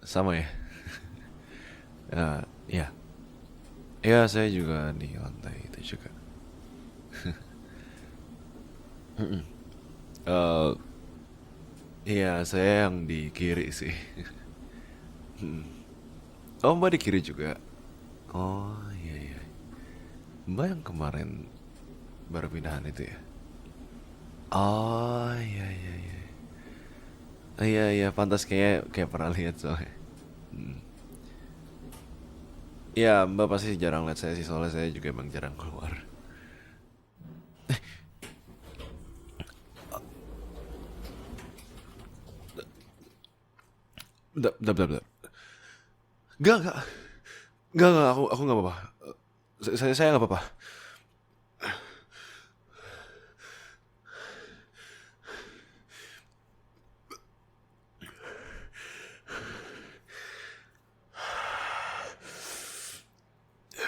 Sama ya. Ya, ya saya juga di lantai itu juga. Eh, iya saya yang di kiri sih. Oh mbak di kiri juga. Oh iya iya. Mbak yang kemarin baru pindahan itu ya. Oh iya iya iya. Iya iya pantas kayak pernah lihat soalnya. Iya mbak pasti jarang lihat saya sih soalnya saya juga emang jarang keluar. Bentar bentar bentar. Bentar. Enggak. Enggak aku nggak apa-apa. Saya nggak apa-apa.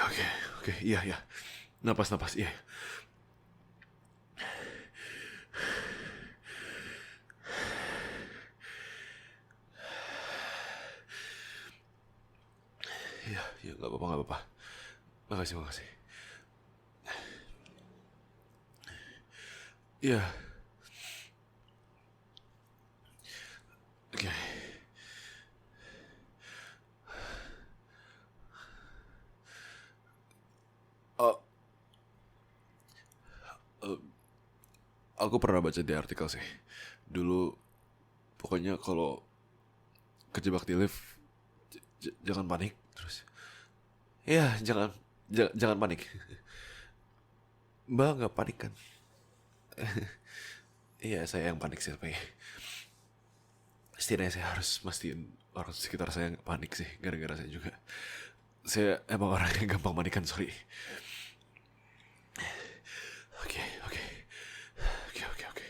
Oke oke iya iya. Napas napas iya. Iya iya nggak apa-apa nggak apa-apa. Makasih makasih. Iya oke. Oh, aku pernah baca di artikel sih. Dulu pokoknya kalau kejebak di lift jangan panik terus. Iya jangan panik. Mbak nggak panik kan? Iya saya yang panik sih tapi setidaknya saya harus mastiin orang sekitar saya nggak panik sih gara-gara saya juga. Saya emang orang yang gampang panikan sorry. Oke oke oke.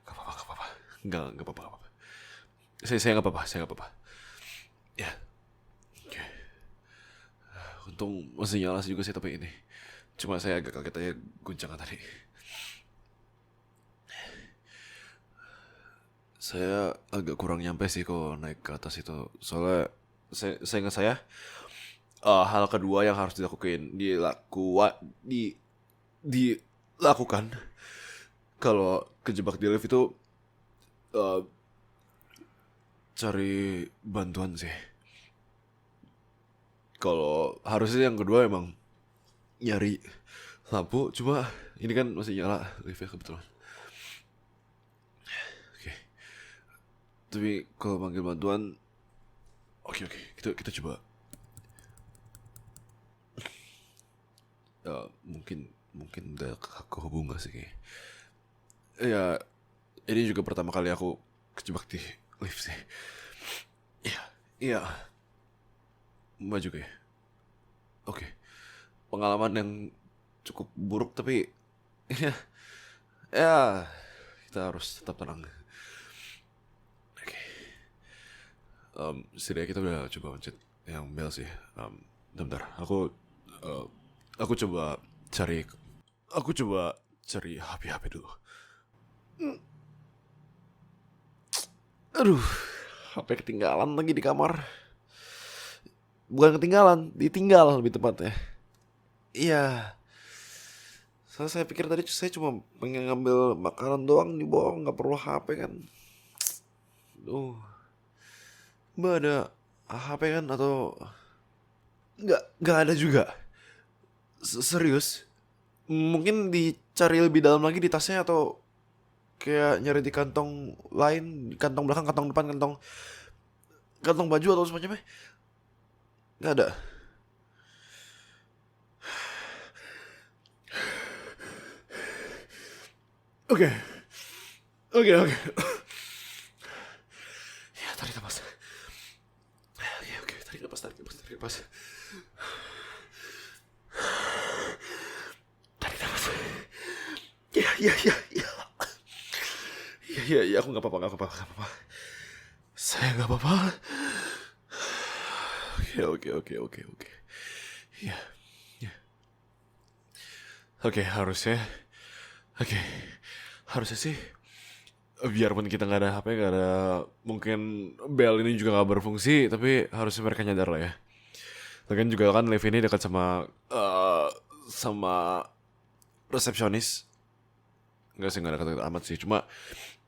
Gak apa-apa gak apa-apa. Nggak apa-apa gak apa-apa. Saya nggak apa-apa saya nggak apa-apa. Ya oke. Untung masih nyala juga sih tapi ini. Cuma saya agak kaget aja guncangan tadi. Saya agak kurang nyampe sih kalau naik ke atas itu. Soalnya saya ingat saya hal kedua yang harus di dilakukan kalau kejebak di lift itu eh, cari bantuan sih. Kalau harusnya yang kedua emang nyari lampu, cuma ini kan masih nyala liftnya kebetulan. Oke, tapi kalau panggil bantuan, oke kita coba. Mungkin mungkin udah kehubung gak sih kayaknya. Ya ini juga pertama kali aku kejebak di lift sih. Iya iya Mbak juga ya. Oke, pengalaman yang cukup buruk tapi ya ya kita harus tetap tenang. Oke, setidaknya kita udah coba mencet yang bel sih. Bentar, uh, aku coba cari aku coba cari HP dulu. Aduh, HP ketinggalan lagi di kamar. Bukan ketinggalan, ditinggal lebih tepatnya. Iya, saya pikir tadi saya cuma pengen ngambil makanan doang di bawah, nggak perlu HP kan. Duh, Mbak ada HP kan atau nggak ada juga? Serius? Mungkin dicari lebih dalam lagi di tasnya atau kayak nyari di kantong lain, kantong belakang, kantong depan, kantong kantong baju atau semacamnya? Nggak ada. Oke, oke. Ya, tarik nafas. Oke, tarik nafas. Tarik nafas. Ya. Iya, aku nggak apa-apa, nggak apa-apa, nggak apa-apa. Saya nggak apa-apa. Oke. Iya, iya. Oke, harusnya. Oke, harusnya sih biarpun kita nggak ada HP, nggak ada, mungkin bel ini juga nggak berfungsi, tapi harusnya mereka nyadar lah ya. Lagian juga kan lift ini dekat sama resepsionis. Enggak sih, nggak dekat amat sih, cuma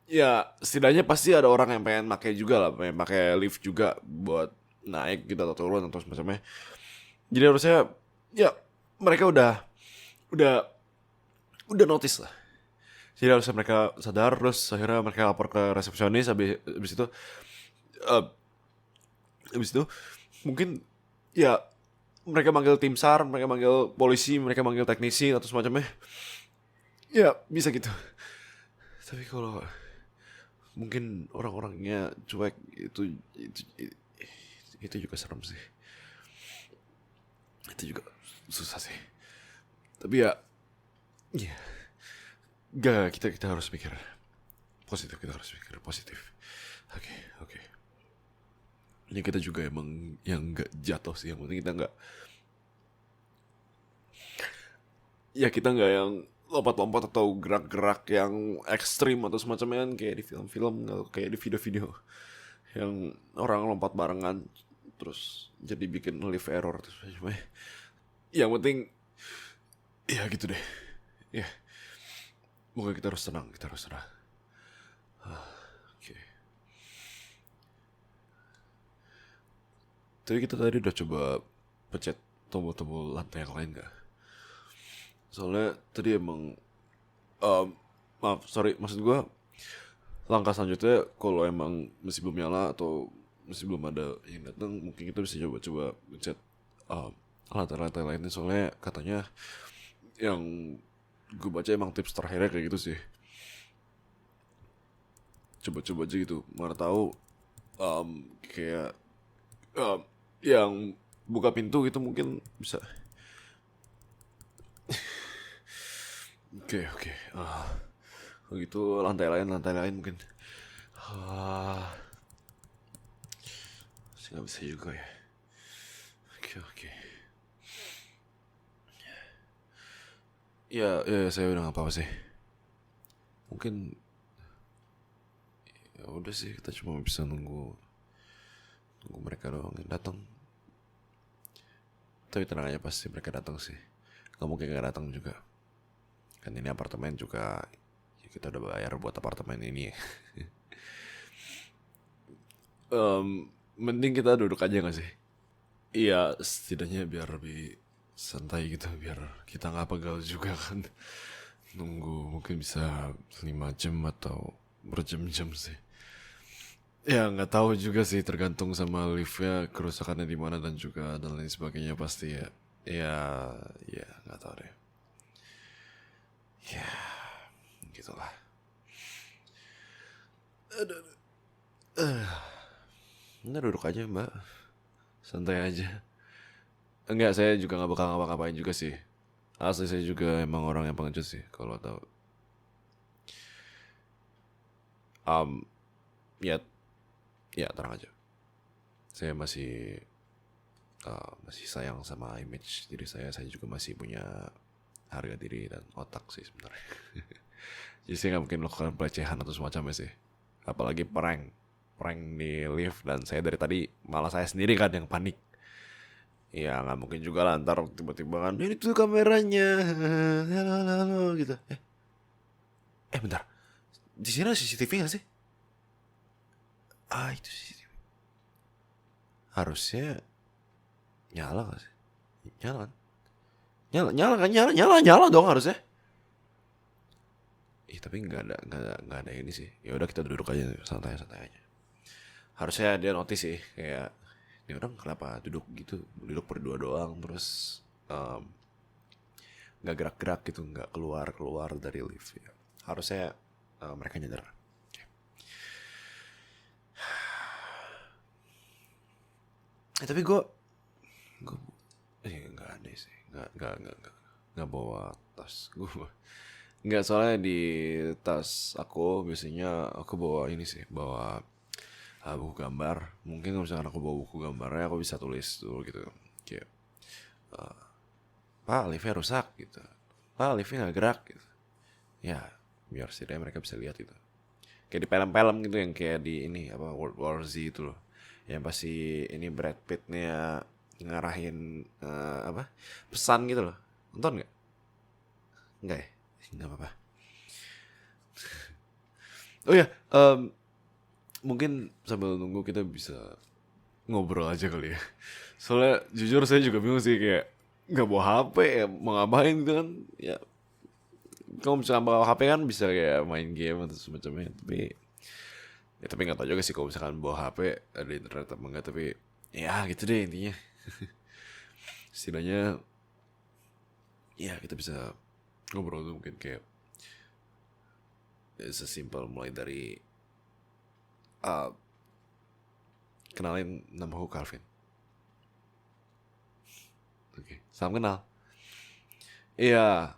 ya setidaknya pasti ada orang yang pengen pakai juga lah, pengen pakai lift juga buat naik gitu atau turun atau semacamnya. Jadi harusnya ya mereka udah udah notice lah. Jadi harusnya mereka sadar, terus akhirnya mereka lapor ke resepsionis. Habis itu eh, habis itu mungkin ya mereka manggil tim SAR, mereka manggil polisi, mereka manggil teknisi atau semacamnya. Ya bisa gitu. Tapi kalau mungkin orang-orangnya cuek, itu juga serem sih. Itu juga susah sih. Tapi ya, ya, gak, kita harus mikir positif, kita harus mikir positif. Oke, oke. Ini kita juga emang yang gak jatuh sih, yang penting kita gak, ya kita gak yang lompat-lompat atau gerak-gerak yang ekstrim atau semacamnya kan, kayak di film-film atau kayak di video-video yang orang lompat barengan terus jadi bikin live error terus semacamnya. Yang penting ya gitu deh. Ya, mungkin kita harus tenang, kita harus tenang. Oke. Tapi kita tadi udah coba pencet tombol-tombol lantai yang lain gak? Soalnya tadi emang maaf, sorry, maksud gue langkah selanjutnya kalau emang masih belum nyala atau masih belum ada yang datang, mungkin kita bisa coba-coba pencet lantai-lantai lainnya. Soalnya katanya yang gue baca emang tips terakhirnya kayak gitu sih. Coba-coba aja gitu, mana tahu kayak yang buka pintu gitu mungkin bisa. Oke. Kalau gitu lantai lain mungkin. Masih nggak bisa juga ya. Oke. Ya, saya udah nggak apa-apa sih. Mungkin ya udah sih, kita cuma bisa nunggu mereka doang yang datang. Tapi tenang aja, pasti mereka datang sih. Gak mungkin gak datang juga. Kan ini apartemen juga, ya kita udah bayar buat apartemen ini. Mending kita duduk aja gak sih? Iya, setidaknya biar lebih santai gitu, biar kita gak pegal juga kan. Nunggu mungkin bisa 5 jam atau berjam-jam sih. Ya nggak tahu juga sih, tergantung sama liftnya kerusakannya di mana dan juga dan lain sebagainya pasti ya. Ya nggak tahu deh. Ya gitulah. Ntar duduk aja mbak, santai aja. Enggak, saya juga nggak bakal ngapa-ngapain juga sih. Asli saya juga emang orang yang pengecut sih kalau tahu. Ya, ya tenang aja. Saya masih sayang sama image diri saya. Saya juga masih punya harga diri dan otak sih sebenarnya. Jadi saya nggak mungkin melakukan pelecehan atau semacamnya sih. Apalagi prank di lift, dan saya dari tadi malah saya sendiri kan yang panik. Ya nggak mungkin juga lah ntar tiba-tiba kan ini tuh kameranya, halo gitu. Bentar, di sini ada CCTV nggak sih? Itu CCTV harusnya nyala nggak sih? Nyala kan? Nyala dong harusnya. Tapi nggak ada ini sih. Ya udah kita duduk aja santai aja. Harusnya dia notice sih, kayak ini orang kenapa duduk gitu, duduk berdua doang terus nggak gerak-gerak gitu, nggak keluar dari lift ya. Harusnya mereka nyadar. Tapi gue nggak ada sih, nggak bawa tas gue. Nggak, soalnya di tas aku biasanya aku bawa ini sih, bawa buku gambar. Mungkin kalau misalkan aku bawa buku gambarnya, aku bisa tulis dulu gitu, kayak Pak, liftnya rusak gitu, Pak, liftnya nggak gerak gitu. Ya biar setidaknya mereka bisa lihat gitu. kayak di film-film gitu, yang kayak di ini apa World War Z itu loh, yang pasti ini Brad Pittnya ngarahin apa pesan gitu loh. Nonton nggak? Nggak ya? Nggak apa-apa. Oh ya, mungkin sambil nunggu kita bisa ngobrol aja kali ya. Soalnya jujur saya juga bingung sih, kayak nggak bawa HP ya mau ngapain gitu kan ya. Kalau misalkan bawa HP kan bisa kayak main game atau semacamnya, tapi nggak tahu juga sih kalau misalkan bawa HP ada internet apa enggak, tapi ya gitu deh intinya. Setidaknya ya kita bisa ngobrol tuh mungkin kayak sesimpel mulai dari uh, kenalin nama aku Calvin. Oke, salam kenal. Iya.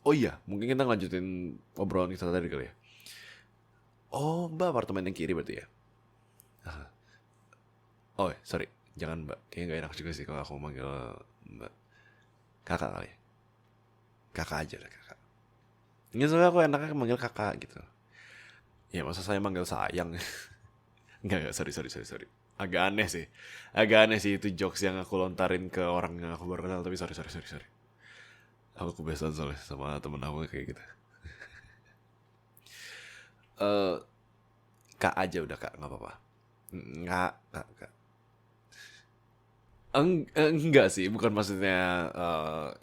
Oh iya, mungkin kita lanjutin obrolan kita tadi kali ya. Oh, Mbak apartemen yang kiri berarti ya? Ah. Oh, sorry. Jangan Mbak. Kayaknya gak enak juga sih kalau aku manggil Mbak. Kakak kali ya? Kakak aja lah, kakak. Nggak, soalnya aku enaknya manggil kakak gitu. Ya masa saya manggil sayang. Enggak, sorry. Agak aneh sih. Agak aneh sih itu jokes yang aku lontarin ke orang yang aku baru kenal. Tapi sorry. Aku kebiasaan soalnya sama temen aku kayak gitu. Eh, Kak aja udah kak, nggak apa-apa. Kak. Enggak sih, bukan maksudnya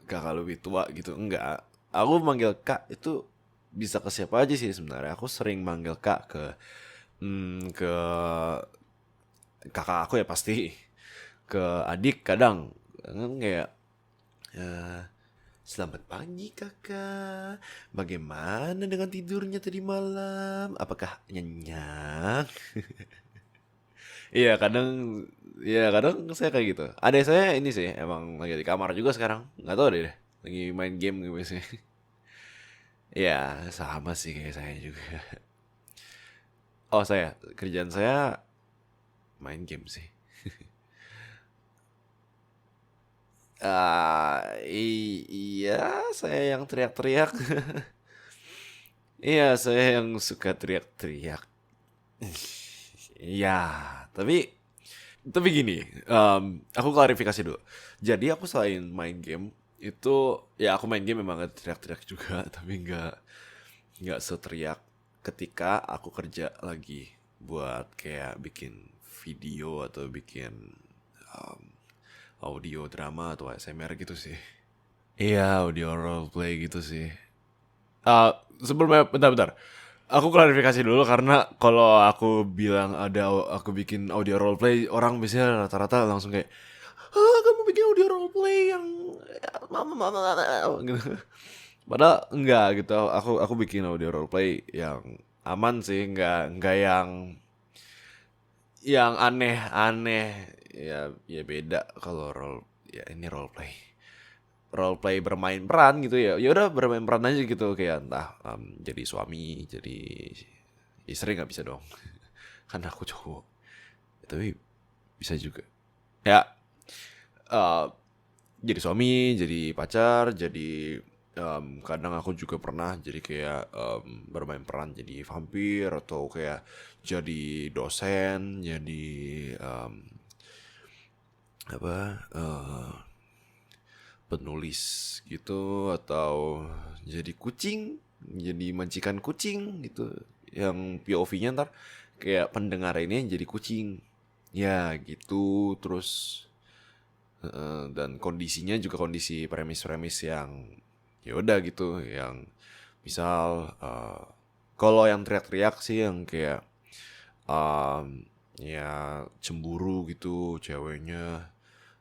kakak lebih tua gitu, enggak. Aku manggil kak itu bisa ke siapa aja sih sebenarnya. Aku sering manggil kak ke kakak aku ya pasti, ke adik kadang. Kan kayak eh, selamat pagi kakak, bagaimana dengan tidurnya tadi malam? Apakah nyenyak? Iya kadang, iya kadang saya kayak gitu. Ada saya ini sih emang lagi di kamar juga sekarang. Nggak tahu deh, lagi main game gitu biasanya. Iya sama sih kayak saya juga. Oh saya kerjaan saya main game sih. Iya saya yang teriak-teriak. Iya saya yang suka teriak-teriak. Iya tapi gini, aku klarifikasi dulu. Jadi aku selain main game itu, ya aku main game memang gak teriak-teriak juga, tapi nggak seteriak ketika aku kerja lagi buat kayak bikin video atau bikin um, audio drama atau ASMR gitu sih. Iya, audio roleplay gitu sih. Sebelumnya bentar. Aku klarifikasi dulu karena kalau aku bilang aku bikin audio roleplay, orang biasanya rata-rata langsung kayak, kamu bikin audio roleplay yang gitu. Padahal enggak gitu. Aku bikin audio roleplay yang aman sih, enggak yang aneh-aneh. Ya beda kalau ya ini roleplay bermain peran gitu ya. Ya udah bermain peran aja gitu, kayak entah jadi suami, jadi istri nggak bisa dong. Kan aku cowok. Tapi bisa juga. Ya eh, jadi suami, jadi pacar, jadi kadang aku juga pernah jadi kayak bermain peran jadi vampir, atau kayak jadi dosen, jadi apa penulis gitu, atau jadi kucing, jadi majikan kucing gitu, yang POV-nya ntar kayak pendengar ini jadi kucing ya gitu. Terus dan kondisinya juga kondisi premis-premis yang ya udah gitu, yang misal kalau yang teriak-teriak sih yang kayak ya cemburu gitu ceweknya,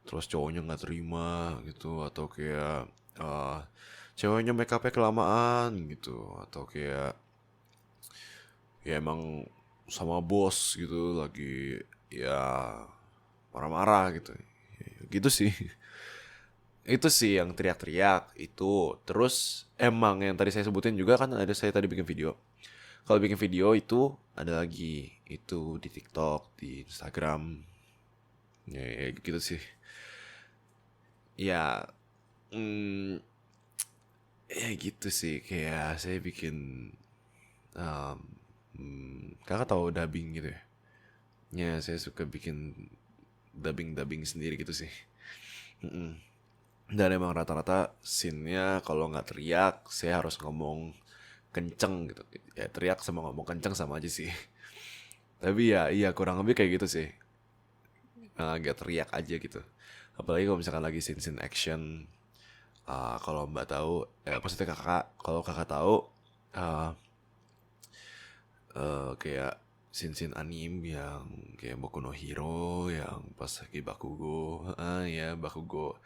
terus cowoknya nggak terima gitu, atau kayak uh, ceweknya make upnya kelamaan gitu, atau kayak ya emang sama bos gitu lagi ya marah-marah gitu, gitu sih. Itu sih yang teriak-teriak itu. Terus emang yang tadi saya sebutin juga kan, ada saya tadi bikin video. Kalau bikin video itu ada lagi itu di TikTok, di Instagram, ya gitu sih. Ya, mm, ya gitu sih. Kayak saya bikin um, Kakak tahu dubbing gitu ya? Ya, saya suka bikin dubbing sendiri gitu sih. Mm-mm. Dan emang rata-rata scene-nya kalau nggak teriak, saya harus ngomong kenceng gitu. Ya teriak sama ngomong kenceng sama aja sih. Tapi ya iya kurang lebih kayak gitu sih. Agak teriak aja gitu. Apalagi kalau misalkan lagi scene-scene action. Kalau mbak tahu, maksudnya kakak, kalau kakak tahu, uh, kayak scene-scene anime yang kayak Boku no Hero, yang pas lagi Bakugo, ya Bakugo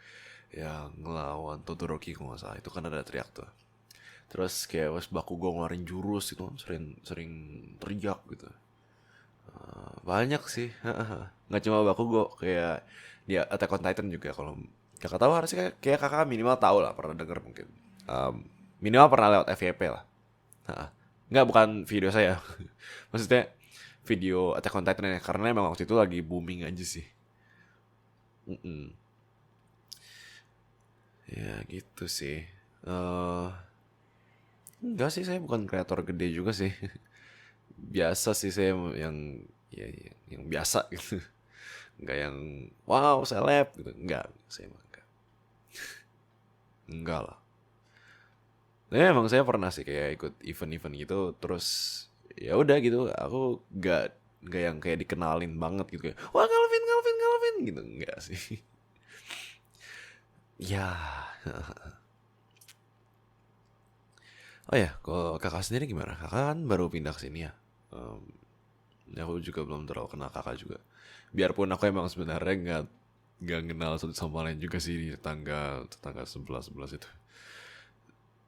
yang ngelawan Todoroki kalau nggak salah, itu kan ada teriak tuh. Terus kayak pas Bakugo ngeluarin jurus itu kan sering sering teriak gitu. Banyak sih, nggak cuma Bakugo, kayak dia Attack on Titan juga. Kalau kakak tahu harusnya kayak kakak minimal tahu lah, pernah denger mungkin. Minimal pernah lewat FYP lah. Nggak, bukan video saya. Maksudnya video Attack on Titan ya, karena emang waktu itu lagi booming aja sih. Mm-mm. Ya gitu sih. eh Enggak sih, saya bukan kreator gede juga sih. Biasa sih saya yang yang biasa gitu. Enggak yang wow seleb gitu. Enggak, saya emang enggak. Enggak lah. Tapi emang saya pernah sih kayak ikut event-event gitu, terus ya udah gitu, aku nggak yang kayak dikenalin banget gitu kayak wah Calvin Calvin Calvin gitu, enggak sih. Ya. Oh ya, kalau kakak sendiri gimana? Kakak kan baru pindah ke sini ya. Aku juga belum terlalu kenal kakak juga. Biarpun aku emang sebenarnya nggak kenal satu sama lain juga sih di tetangga sebelah sebelah itu.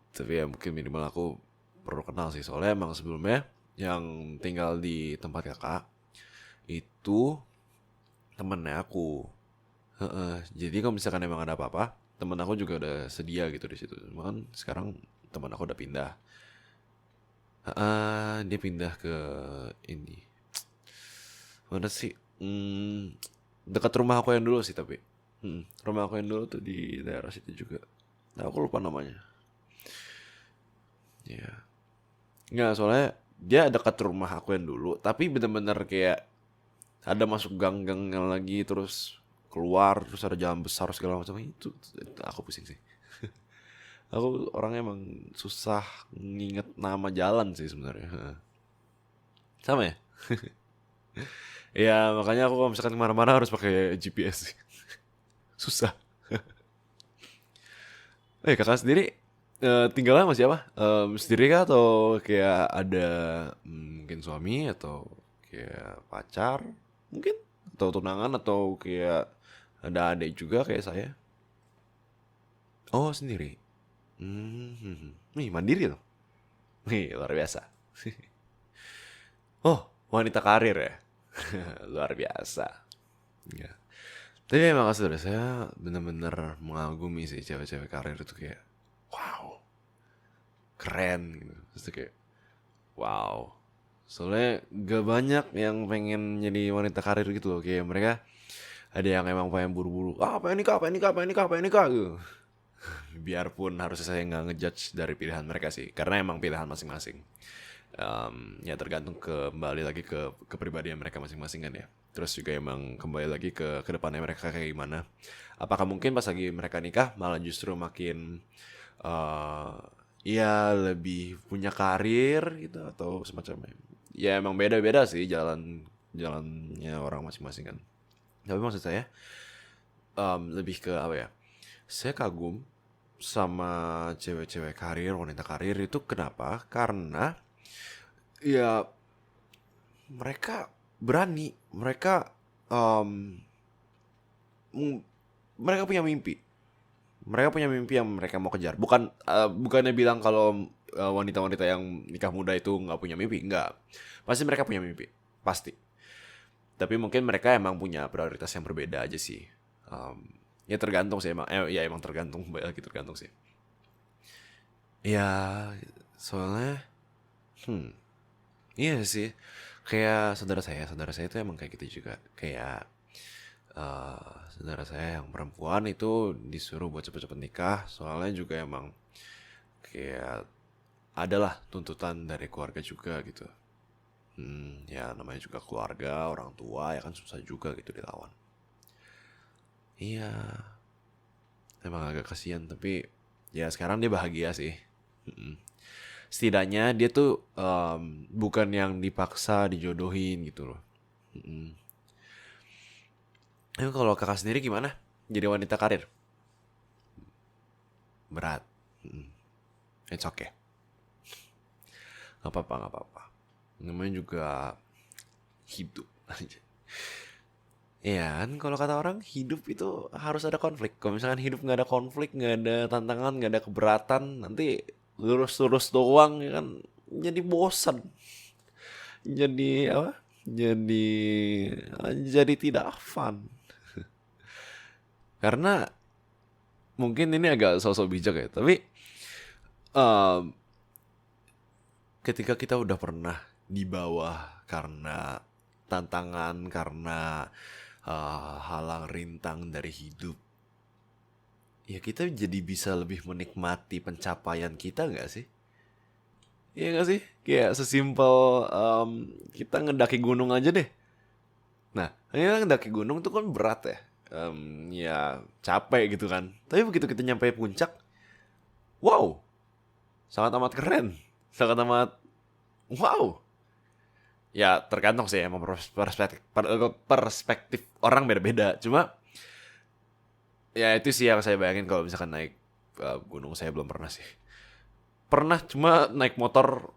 Tapi ya mungkin minimal aku perlu kenal sih, soalnya emang sebelumnya yang tinggal di tempat kakak itu temennya aku. Jadi kalau misalkan emang ada apa-apa, temen aku juga udah sedia gitu di situ. Cuma kan sekarang teman aku udah pindah. Dia pindah ke ini. Mana sih? Dekat rumah aku yang dulu sih tapi. Rumah aku yang dulu tuh di daerah situ juga. Nah, aku lupa namanya. Ya. Nggak, soalnya dia dekat rumah aku yang dulu, tapi bener-bener kayak ada masuk gang-gang yang lagi, terus keluar, terus ada jalan besar segala macam itu aku pusing sih. Aku orangnya emang susah nginget nama jalan sih sebenarnya. Sama ya? Ya makanya aku kalau misalkan kemana-mana harus pakai GPS sih. Susah. Kakak sendiri tinggalnya sama siapa? Sendiri kah atau kayak ada mungkin suami atau kayak pacar mungkin, atau tunangan, atau kayak ada adik juga kayak saya? Oh sendiri. Nih mandiri loh. Nih luar biasa. Oh, wanita karir ya. Luar biasa. Ya. Tapi emang saudara saya bener-bener mengagumi sih cewek-cewek karir itu, kayak wow, keren gitu. Terus tuh kayak wow. Soalnya gak banyak yang pengen jadi wanita karir gitu loh. Kayak mereka ada yang emang pengen buru-buru. Pengen nikah, pengen nikah, pengen nikah, pengen nikah gitu. Biarpun harusnya saya nggak ngejudge dari pilihan mereka sih, karena emang pilihan masing-masing. Ya tergantung kembali lagi ke kepribadian mereka masing-masing kan ya. Terus juga emang kembali lagi ke kedepannya mereka kayak gimana. Apakah mungkin pas lagi mereka nikah malah justru makin ya lebih punya karir gitu atau semacamnya. Ya emang beda-beda sih jalannya orang masing-masing kan. Tapi maksud saya lebih ke apa ya? Saya kagum sama cewek-cewek karir, wanita karir itu kenapa? Karena ya mereka berani, um, m- mereka punya mimpi, yang mereka mau kejar. Bukannya bilang kalau wanita-wanita yang nikah muda itu nggak punya mimpi, nggak. Pasti mereka punya mimpi, pasti. Tapi mungkin mereka emang punya prioritas yang berbeda aja sih. Ya tergantung sih emang, ya emang tergantung, banyak lagi tergantung sih. Ya soalnya, iya sih. Kayak saudara saya itu emang kayak gitu juga. Kayak saudara saya yang perempuan itu disuruh buat cepet-cepet nikah, soalnya juga emang kayak adalah tuntutan dari keluarga juga gitu. Ya namanya juga keluarga, orang tua ya kan susah juga gitu dilawan. Iya, emang agak kasihan tapi ya sekarang dia bahagia sih. Mm. Setidaknya dia tuh bukan yang dipaksa dijodohin gitu loh. Mm. Kalau kakak sendiri gimana? Jadi wanita karir? Berat. Mm. It's okay. Gak apa-apa, gak apa-apa. Namanya juga hidup. Iya kan kalau kata orang hidup itu harus ada konflik. Kalau misalkan hidup nggak ada konflik, nggak ada tantangan, nggak ada keberatan, nanti lurus-lurus doang ya kan jadi bosan. Jadi apa? Jadi tidak fun. Karena mungkin ini agak sosok bijak ya, tapi em, ketika kita udah pernah di bawah karena tantangan, karena halang rintang dari hidup, ya kita jadi bisa lebih menikmati pencapaian kita nggak sih? Iya nggak sih? Kayak sesimpel kita ngedaki gunung aja deh. Nah, ini kan ngedaki gunung tuh kan berat ya. Ya capek gitu kan. Tapi begitu kita nyampe puncak, wow, sangat amat keren. Sangat amat wow. Ya tergantung sih emang perspektif orang beda-beda. Cuma ya itu sih yang saya bayangin kalau misalkan naik gunung. Saya belum pernah sih. Pernah cuma naik motor,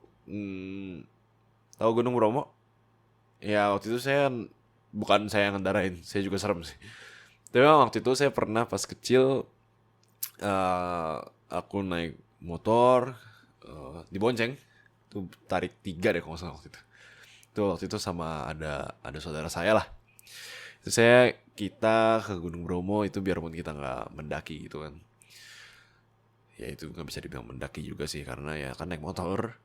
tahu Gunung Bromo? Ya waktu itu bukan saya yang ngendarain, saya juga serem sih. Tapi waktu itu saya pernah pas kecil, eh aku naik motor, dibonceng, tuh tarik 3 deh kalau nggak salah waktu itu. Waktu itu sama ada saudara saya lah. Itu kita ke Gunung Bromo itu biarpun kita nggak mendaki gitu kan. Ya itu nggak bisa dibilang mendaki juga sih karena ya kan naik motor.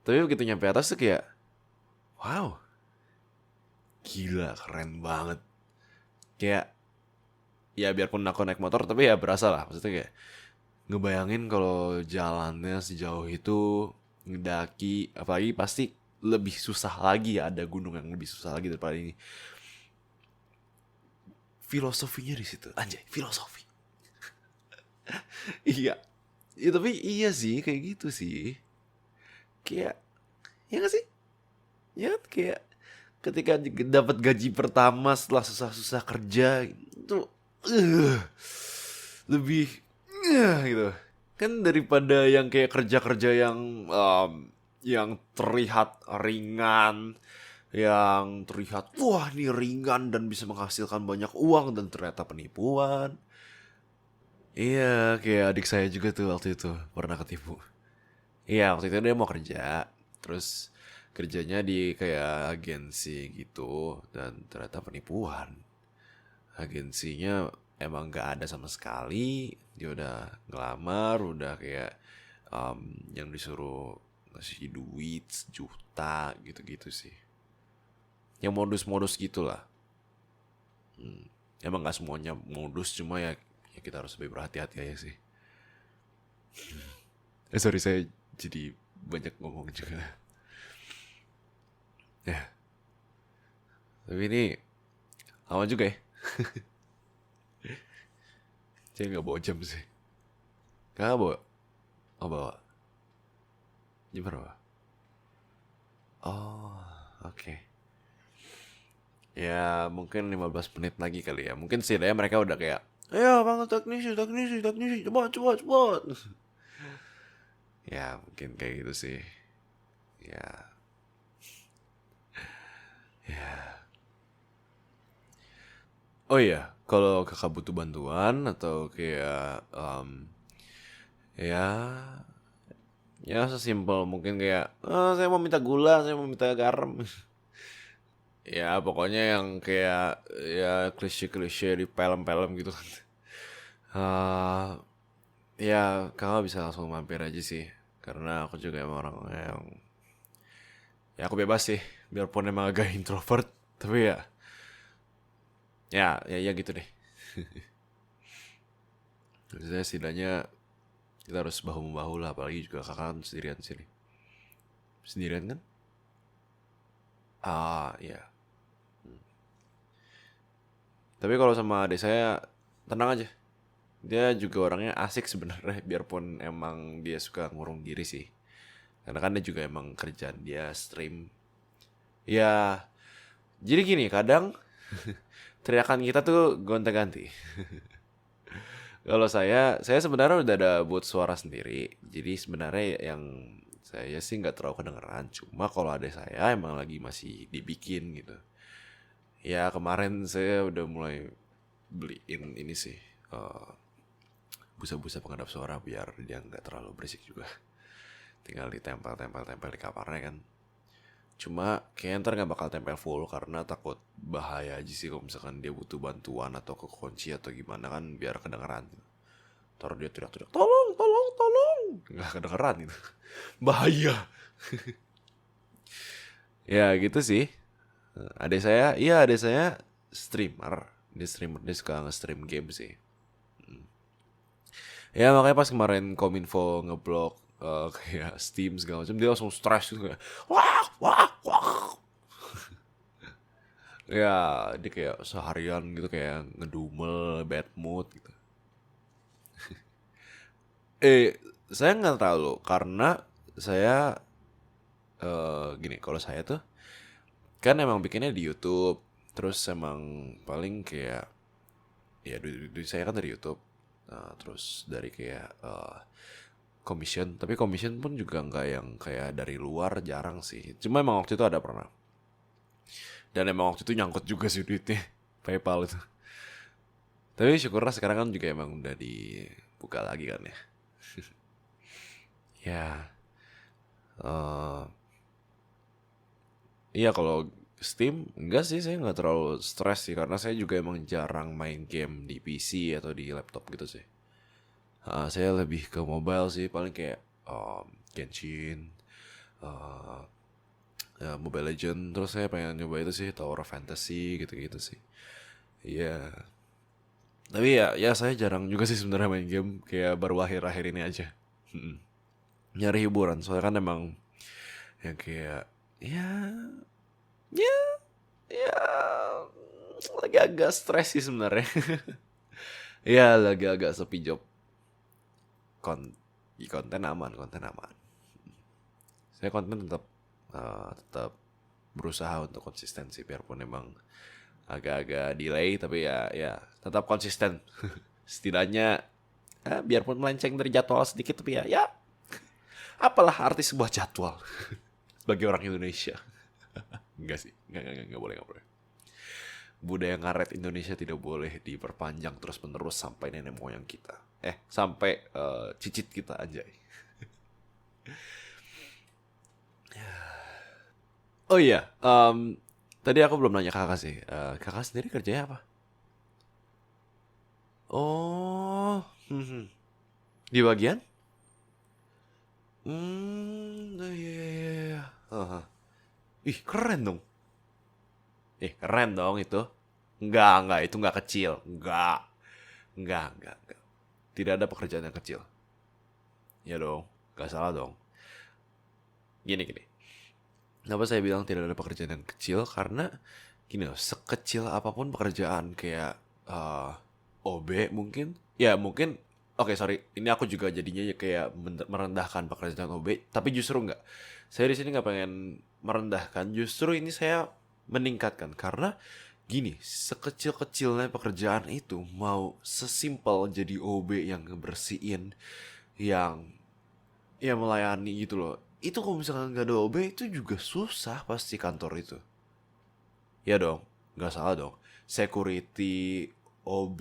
Tapi begitu nyampe atas tuh kayak wow, gila keren banget. Kayak ya biarpun aku naik motor tapi ya berasa lah. Maksudnya kayak ngebayangin kalau jalannya sejauh itu ngedaki, apalagi pasti lebih susah lagi ya, ada gunung yang lebih susah lagi daripada ini. Filosofinya di situ, anjay, filosofi. Iya, ya tapi iya sih kayak gitu sih. Kayak ya gak sih? Ya kan kayak ketika dapat gaji pertama setelah susah-susah kerja itu uh, lebih gitu kan daripada yang kayak kerja-kerja yang terlihat ringan, yang terlihat wah ini ringan dan bisa menghasilkan banyak uang dan ternyata penipuan. Iya, kayak adik saya juga tuh waktu itu pernah ketipu. Iya, waktu itu dia mau kerja, terus kerjanya di kayak agensi gitu dan ternyata penipuan. Agensinya emang gak ada sama sekali. Dia udah ngelamar, udah kayak yang disuruh ngasih duit sejuta gitu-gitu sih. Yang modus-modus gitulah. Emang gak semuanya modus, cuma ya kita harus lebih berhati-hati aja sih. Sorry saya jadi banyak ngomong juga. Ya, tapi ini lama juga ya. Saya nggak bawa jam sih. Kakak bawa? Oh bawa. Jam berapa? Oh, oke. Ya mungkin 15 menit lagi kali ya. Mungkin setidaknya mereka udah kayak, ayo bangun teknisi, teknisi, teknisi, cepat, cepat, cepat. Ya mungkin kayak gitu sih. Ya, ya. Oh iya, kalau kakak butuh bantuan atau kayak ya ya sesimpel mungkin kayak saya mau minta gula, saya mau minta garam. Ya pokoknya yang kayak ya klise-klise di film-film gitu kan. Eh, ya kakak bisa langsung mampir aja sih. Karena aku juga emang orang yang ya aku bebas sih. Biarpun emang agak introvert, tapi ya gitu deh. Maksudnya setidaknya kita harus bahu-membahu lah, apalagi juga kakak kan sendirian sini. Sendirian kan? Iya. Tapi kalau sama adik saya tenang aja. Dia juga orangnya asik sebenarnya, biarpun emang dia suka ngurung diri sih. Karena kan dia juga emang kerjaan dia stream. Ya, jadi gini, kadang teriakan kita tuh gonta-ganti. Kalau saya sebenarnya udah ada buat suara sendiri. Jadi sebenarnya yang saya sih nggak terlalu kedengeran. Cuma kalau ada saya emang lagi masih dibikin gitu. Ya kemarin saya udah mulai beliin ini sih, busa-busa pengendap suara biar dia nggak terlalu berisik juga. Tinggal ditempel-tempel-tempel di kamarnya kan. Cuma kayaknya ntar nggak bakal tempel full karena takut bahaya aja sih kalau misalkan dia butuh bantuan atau kekunci atau gimana kan biar kedengeran. Ntar dia teriak-teriak, tolong, tolong, tolong. Nggak kedengeran gitu. Bahaya. Ya gitu sih. Adik saya streamer. Dia suka nge-stream game sih. Ya makanya pas kemarin Kominfo ngeblok kayak Steam segala macam dia langsung stres gitu kayak wah wah wah. Ya dia kayak seharian gitu kayak ngedumel, bad mood gitu. Saya nggak tahu loh karena saya gini kalau saya tuh kan emang bikinnya di YouTube terus emang paling kayak ya duit saya kan dari YouTube. Nah, terus dari kayak commission, tapi commission pun juga nggak yang kayak dari luar, jarang sih. Cuma emang waktu itu ada pernah. Dan emang waktu itu nyangkut juga sih duitnya PayPal itu. Tapi syukurlah sekarang kan juga emang udah dibuka lagi kan ya. Ya, eh iya kalau Steam enggak sih, saya nggak terlalu stres sih karena saya juga emang jarang main game di PC atau di laptop gitu sih. Saya lebih ke mobile sih, paling kayak Genshin, eh, ya, Mobile Legend. Terus saya pengen nyoba itu sih Tower of Fantasy gitu-gitu sih. Iya. Tapi ya saya jarang juga sih sebenarnya main game, kayak baru akhir-akhir ini aja. Nyari hiburan soalnya kan emang yang kayak ya ya ya lagi agak stres sih sebenarnya. Ya lagi agak sepi job. Kon konten aman, konten aman. Saya konten tetap berusaha untuk konsistensi biarpun emang agak-agak delay tapi ya tetap konsisten. Setidaknya biarpun melenceng dari jadwal sedikit tapi ya apalah arti sebuah jadwal bagi orang Indonesia. Enggak sih, enggak boleh, enggak boleh. Budaya ngaret Indonesia tidak boleh diperpanjang terus menerus sampai nenek moyang kita. Sampai cicit kita aja. Oh iya, tadi aku belum nanya kakak sih. Kakak sendiri kerjanya apa? Oh, di bagian? Iya, iya, iya, iya. Aha. Ih, keren dong. Keren dong itu. Enggak, itu enggak kecil. Enggak. Tidak ada pekerjaan yang kecil. Ya dong, enggak salah dong. Gini. Kenapa saya bilang tidak ada pekerjaan yang kecil? Karena gini loh, sekecil apapun pekerjaan kayak OB mungkin. Ya mungkin, oke sorry, ini aku juga jadinya ya kayak merendahkan pekerjaan OB. Tapi justru enggak. Saya di sini nggak pengen merendahkan. Justru ini saya meningkatkan. Karena gini, sekecil-kecilnya pekerjaan itu mau sesimpel jadi OB yang ngebersihin, yang ya melayani gitu loh. Itu kalau misalkan nggak ada OB itu juga susah pasti kantor itu. Ya dong, nggak salah dong. Security, OB,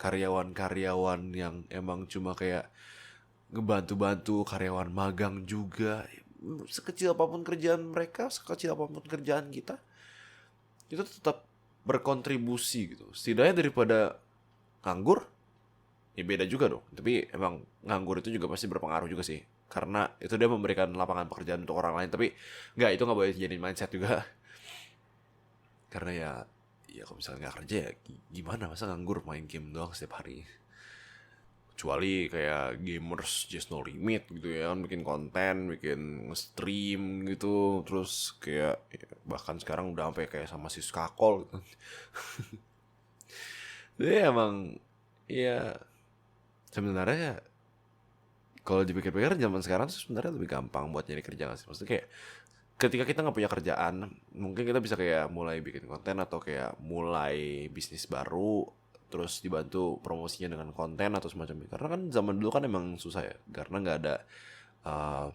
karyawan-karyawan yang emang cuma kayak ngebantu-bantu, karyawan magang juga. Sekecil apapun kerjaan mereka, sekecil apapun kerjaan kita, itu tetap berkontribusi gitu. Setidaknya daripada nganggur, ya beda juga dong. Tapi emang nganggur itu juga pasti berpengaruh juga sih. Karena itu dia memberikan lapangan pekerjaan untuk orang lain. Tapi itu nggak boleh jadi mindset juga. Karena ya kalau misalnya nggak kerja ya gimana, masa nganggur main game doang setiap hari. Kecuali kayak gamers Just No Limit gitu ya kan, bikin konten, bikin stream gitu, terus kayak ya, bahkan sekarang udah sampai kayak sama si Skakol gitu. Jadi emang ya sebenarnya kalau dipikir-pikir zaman sekarang tuh sebenarnya lebih gampang buat nyari kerja gak sih? Maksudnya kayak ketika kita nggak punya kerjaan, mungkin kita bisa kayak mulai bikin konten atau kayak mulai bisnis baru, terus dibantu promosinya dengan konten atau semacam itu. Karena kan zaman dulu kan emang susah ya, karena nggak ada uh,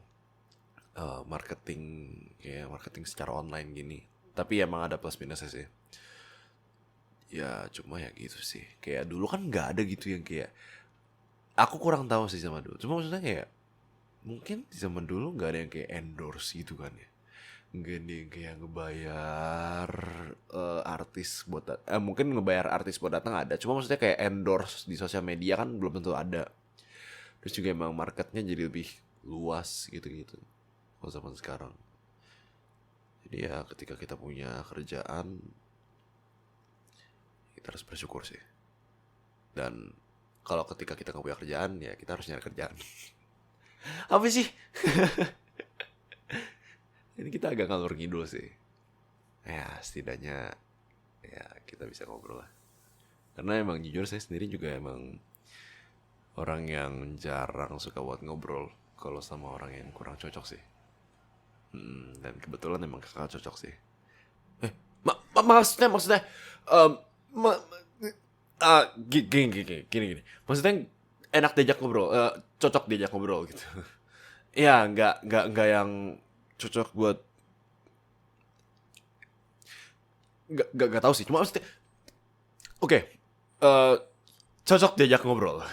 marketing, kayak marketing secara online gini. Tapi emang ada plus minusnya sih. Ya cuma ya gitu sih. Kayak dulu kan nggak ada gitu yang kayak, aku kurang tahu sih zaman dulu. Cuma maksudnya kayak mungkin di zaman dulu nggak ada yang kayak endorse gitu kan ya. Nggak ada yang kayak ngebayar artis buat mungkin ngebayar artis buat datang ada. Cuma maksudnya kayak endorse di sosial media kan belum tentu ada. Terus juga emang marketnya jadi lebih luas gitu-gitu kalau zaman sekarang. Jadi ya ketika kita punya kerjaan, kita harus bersyukur sih. Dan kalau ketika kita nggak punya kerjaan, ya kita harus nyari kerjaan. Apa sih? Ini kita agak ngalur ngidul sih. Ya setidaknya ya kita bisa ngobrol lah. Karena emang jujur saya sendiri juga emang orang yang jarang suka buat ngobrol kalau sama orang yang kurang cocok sih. Dan kebetulan emang kakak cocok sih. Maksudnya em, ma- gini. Maksudnya enak diajak ngobrol, cocok diajak ngobrol gitu. Ya, nggak yang cocok buat, nggak tahu sih. Cuma maksudnya, oke, cocok diajak ngobrol.